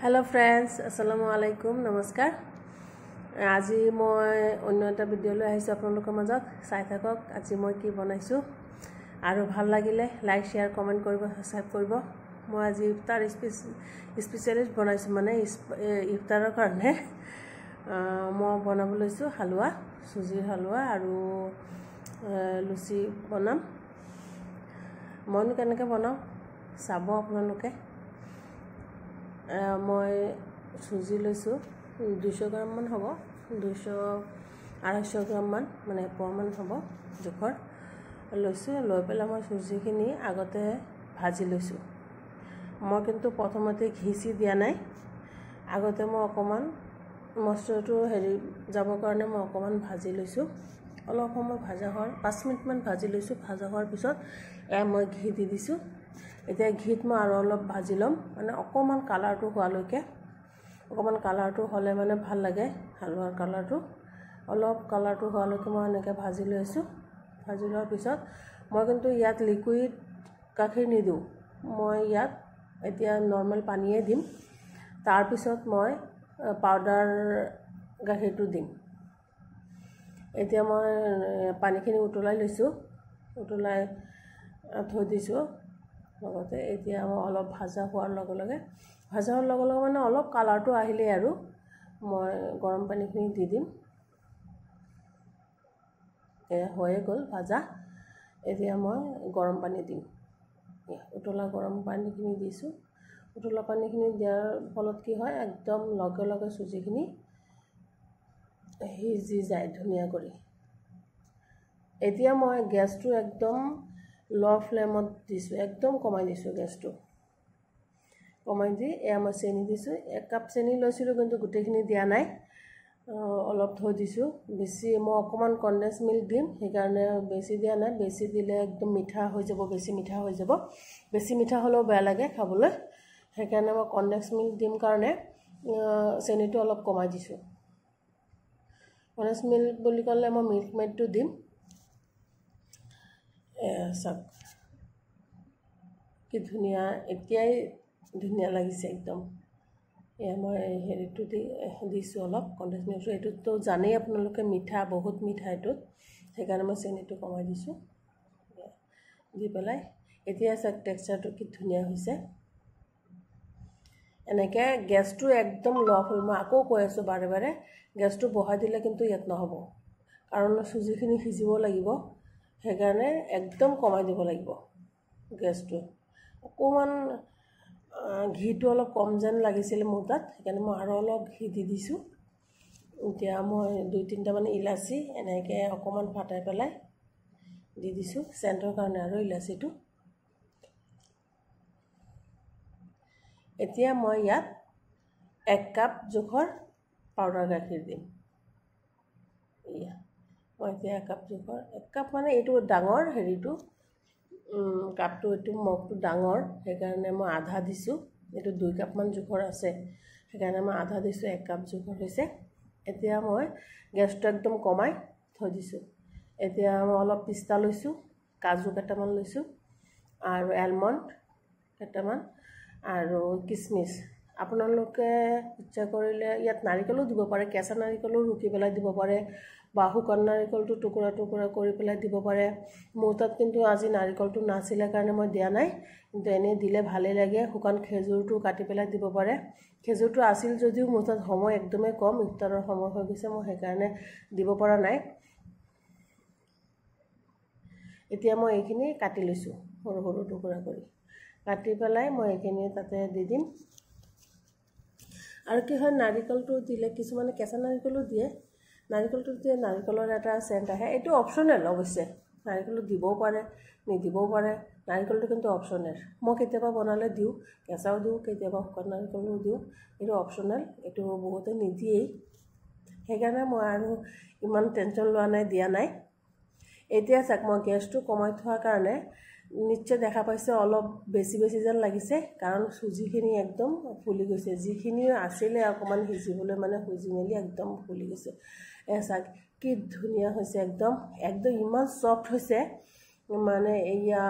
Hello friends अस्सलामु आलैकुम नमस्कार। আজি মই অন্য এটা ভিডিও লৈ আহিছো আপোনালোকৰ মাজত চাই থাকক। আজি মই কি বনাইছো আৰু ভাল লাগিলে লাইক শেয়াৰ কমেন্ট কৰিব সাবস্ক্ৰাইব কৰিব। মই আজি ইফতাৰ স্পেশালিষ্ট বনাইছো মানে ইফতাৰৰ কাৰণে মই বনাব লৈছো হালুৱা সুজিৰ হালুৱা আৰু লুচি বনাম। মই কেনেকৈ বনাও চাব আপোনালোকে। মই সুজি লৈছো 200 গ্ৰাম মান হ'ব 200-250 গ্ৰাম মান মানে পোৱামান হ'ব জোখৰ লৈছো। লৈ পেলাই মই সুজিখিনি আগতে ভাজি লৈছো। মই কিন্তু প্ৰথমতে ঘিচি দিয়া নাই। আগতে মই অকমান মছলাটো যাবৰ কাৰণে মই অকমান ভাজি লৈছো। অলপ সময় ভাজা হোৱাৰ 5 মিনিট মান ভাজি লৈছো। ভাজা হোৱাৰ পিছত মই ঘি দি দিছো। এতিয়া ঘিত মই আৰু অলপ ভাজি লম মানে অকমান কালাৰটো হোৱালৈকে। অকমান কালাৰটো হলে মানে ভাল লাগে হালুৱাৰ কালাৰটো। অলপ কালাৰটো হোৱালৈকে মই এনেকৈ ভাজি লৈছো। ভাজি লোৱাৰ পিছত মই কিন্তু ইয়াত লিকুইড গাখীৰ নিদিওঁ। মই ইয়াত এতিয়া নৰ্মেল পানীয়ে দিম। তাৰ পিছত মই পাউডাৰ গাখীৰটো দিম। এতিয়া মই পানীখিনি উতলাই লৈছো। উতলাই থৈ দিছো লগতে। এতিয়া মই অলপ ভাজা হোৱাৰ লগে লগে মানে অলপ কালাৰটো আহিলে আৰু মই গৰম পানীখিনি দি দিম। হৈয়ে গ'ল ভাজা। এতিয়া মই গৰম পানী দিম। উতলা গৰম পানীখিনি দিছো। উতলা পানীখিনি দিয়াৰ ফলত কি হয় একদম লগে লগে সুজিখিনি সিজি যায় ধুনীয়া কৰি। এতিয়া মই গেছটো একদম লো ফ্লেমত দিছো। একদম কমাই দিছো গেছটো। কমাই দি মই চেনি দিছো। 1 কাপ চেনি লৈছিলো কিন্তু গোটেইখিনি দিয়া নাই। অলপ থৈ দিছো। বেছি মই অকমান কনডেন্স মিল্ক দিম সেইকাৰণে বেছি দিয়া নাই। বেছি দিলে একদম মিঠা হৈ যাব। বেছি মিঠা হৈ যাব। বেছি মিঠা হলেও বেয়া লাগে খাবলৈ। সেইকাৰণে মই কনডেন্স মিল্ক দিম কাৰণে চেনিটো অলপ কমাই দিছো। কনডেন্স মিল্ক বুলি ক'লে মই মিল্ক মেডটো দিম। সব কি ধুনীয়া এতিয়াই ধুনীয়া লাগিছে একদম। মই হেৰিটো দিছো অলপ কনডেন্স মিল্ক। এইটোতো জানেই আপোনালোকে মিঠা বহুত মিঠা এইটোত। সেইকাৰণে মই চেনিটো কমাই দিছো। দি পেলাই এতিয়া টেক্সচাৰটো কি ধুনীয়া হৈছে। এনেকৈ গেছটো একদম লো ফ্লেম। মই আকৌ কৈ আছো বাৰে বাৰে গেছটো বঢ়াই দিলে কিন্তু ইয়াত নহ'ব। কাৰণ সুজিখিনি সিজিব লাগিব। সেইকাৰণে একদম কমাই দিব লাগিব গেছটো। অকমান ঘিটো অলপ কম যেন লাগিছিল মোৰ তাত। সেইকাৰণে মই আৰু অলপ ঘি দি দিছো। এতিয়া মই 2-3টা মানে ইলাচি এনেকৈ অকমান ফাটাই পেলাই দি দিছো চেণ্টৰ কাৰণে আৰু ইলাচিটো। এতিয়া মই ইয়াত 1 কাপ জোখৰ পাউডাৰ গাখীৰ দিম। মই এতিয়া 1 কাপ জোখৰ 1 কাপ মানে এইটো ডাঙৰ হেৰিটো কাপটো এইটো মগটো ডাঙৰ সেইকাৰণে মই আধা দিছো। এইটো 2 কাপ মান জোখৰ আছে সেইকাৰণে মই আধা দিছো। 1 কাপ জোখৰ হৈছে। এতিয়া মই গেছটো একদম কমাই থৈ দিছো। এতিয়া মই অলপ পিস্তা লৈছো, কাজু কেইটামান লৈছো আৰু এলমণ্ড কেইটামান আৰু কিচমিচ। আপোনালোকে ইচ্ছা কৰিলে ইয়াত নাৰিকলো দিব পাৰে। কেঁচা নাৰিকলো ৰুকি পেলাই দিব পাৰে বা শুকান নাৰিকলটো টুকুৰা টুকুৰা কৰি পেলাই দিব পাৰে। মোৰ তাত কিন্তু আজি নাৰিকলটো নাছিলে কাৰণে মই দিয়া নাই। কিন্তু এনে দিলে ভালে লাগে। শুকান খেজুৰটো কাটি পেলাই দিব পাৰে। খেজুৰটো আছিল যদিও মোৰ তাত সময় একদমেই কম। ইফতাৰৰ সময় হৈ গৈছে মই সেইকাৰণে দিব পৰা নাই। এতিয়া মই এইখিনি কাটি লৈছো সৰু সৰু টুকুৰা কৰি। কাটি পেলাই মই এইখিনি তাতে দি দিম। আৰু কি হয় নাৰিকলটো দিলে কিছুমানে কেঁচা নাৰিকলো দিয়ে। নাৰিকলটো দিয়ে নাৰিকলৰ এটা সেন্ট আহে। এইটো অপচনেল অৱশ্যে। নাৰিকলটো দিবও পাৰে নিদিবও পাৰে। নাৰিকলটো কিন্তু অপচনেল। মই কেতিয়াবা বনালে দিওঁ কেঁচাও দিওঁ কেতিয়াবা শুকান নাৰিকলো দিওঁ। এইটো অপচনেল। এইটো বহুতে নিদিয়েই। সেইকাৰণে মই আৰু ইমান টেনচন লোৱা নাই দিয়া নাই। এতিয়া চাক মই গেছটো কমাই থোৱাৰ কাৰণে নিশ্চয় দেখা পাইছে অলপ বেছি যেন লাগিছে। কাৰণ সুজিখিনি একদম ফুলি গৈছে। যিখিনি আছিলে অকমান সিজিবলৈ মানে সিজি মেলি একদম ফুলি গৈছে। চাক কি ধুনীয়া হৈছে একদম ইমান সফট হৈছে। মানে এয়া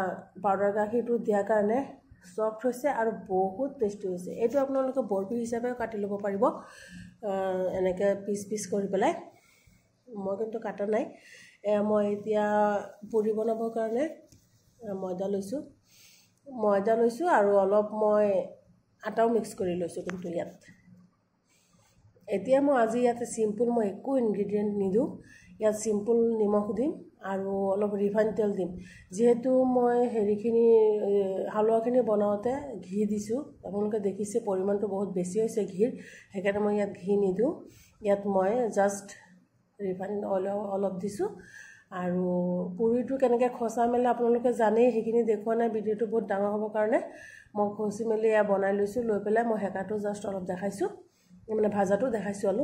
পাউডাৰ গাখীৰটো দিয়াৰ কাৰণে সফট হৈছে আৰু বহুত টেষ্টি হৈছে। এইটো আপোনালোকে বৰফি হিচাপেও কাটি ল'ব পাৰিব, এনেকৈ পিচ পিচ কৰি পেলাই। মই কিন্তু কাটা নাই। মই এতিয়া পুৰি বনাবৰ কাৰণে ময়দা লৈছোঁ আৰু অলপ মই আটাও মিক্স কৰি লৈছোঁ। কিন্তু এতিয়া মই আজি ইয়াতে চিম্পুল, মই একো ইনগ্ৰিডিয়েণ্ট নিদিওঁ। ইয়াত চিম্পুল নিমখ দিম আৰু অলপ ৰিফাইন তেল দিম। যিহেতু মই হেৰিখিনি হালোৱাখিনি বনাওঁতে ঘি দিছোঁ, আপোনালোকে দেখিছে পৰিমাণটো বহুত বেছি হৈছে ঘিৰ, সেইকাৰণে মই ইয়াত ঘি নিদিওঁ। ইয়াত মই জাষ্ট ৰিফাইন অইল অলপ দিছোঁ। আৰু পুৰিটো কেনেকৈ খচা মেলা আপোনালোকে জানেই, সেইখিনি দেখুওৱা নাই, ভিডিঅ'টো বহুত ডাঙৰ হ'বৰ কাৰণে। মই খচি মেলি এয়া বনাই লৈছোঁ। লৈ পেলাই মই হেকাটো জাষ্ট অলপ দেখাইছোঁ, মানে ভাজাটো দেখাইছোঁ আৰু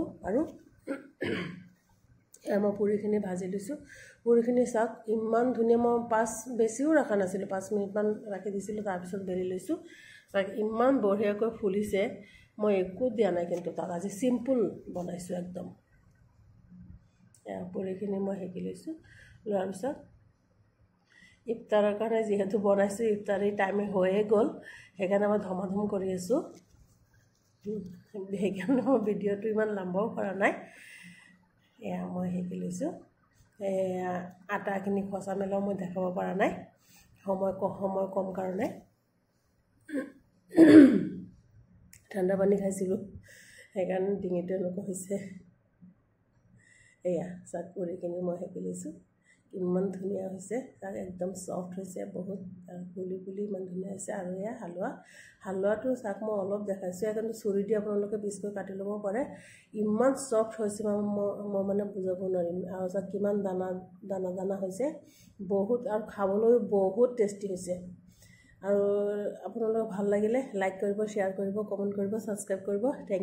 মই পুৰিখিনি ভাজি লৈছোঁ। পুৰিখিনি চাওক ইমান ধুনীয়া। মই বেছিও ৰখা নাছিলোঁ, 5 মিনিটমান ৰাখি দিছিলোঁ, তাৰপিছত বেলি লৈছোঁ। চাওক ইমান বঢ়িয়াকৈ ফুলিছে। মই একো দিয়া নাই কিন্তু তাত, আজি চিম্পুল বনাইছোঁ একদম। পুৰিখিনি মই সেকি লৈছোঁ। লোৱাৰ পিছত ইফতাৰৰ কাৰণে যিহেতু বনাইছোঁ, ইফতাৰী টাইম হৈয়ে গ'ল, সেইকাৰণে মই ধমাধম কৰি আছোঁ। সেইকাৰণে মই ভিডিঅ'টো ইমান লম্বাও কৰা নাই। এয়া মই সেকি লৈছোঁ। আটাখিনি খচা মেলাও মই দেখাব পৰা নাই, সময় কম কাৰণে। ঠাণ্ডা পানী খাইছিলোঁ, সেইকাৰণে ডিঙিটো এনেকুৱা হৈছে। এয়া চাক পুৰিখিনি মই সেকি লৈছোঁ। ইমান ধুনীয়া হৈছে, তাক একদম চফ্ট হৈছে বহুত, ফুলি ইমান ধুনীয়া হৈছে। আৰু এয়া হালোৱাটো চাক মই অলপ দেখাইছোঁ, কিন্তু চুৰি দি আপোনালোকে পিচকৈ কাটি ল'ব পাৰে। ইমান চফ্ট হৈছে মই মানে বুজাব নোৱাৰিম। আৰু চাক কিমান দানা হৈছে বহুত, আৰু খাবলৈও বহুত টেষ্টি হৈছে। আৰু আপোনালোকক ভাল লাগিলে লাইক কৰিব, শ্বেয়াৰ কৰিব, কমেণ্ট কৰিব, ছাবস্ক্ৰাইব কৰিব। Thank U.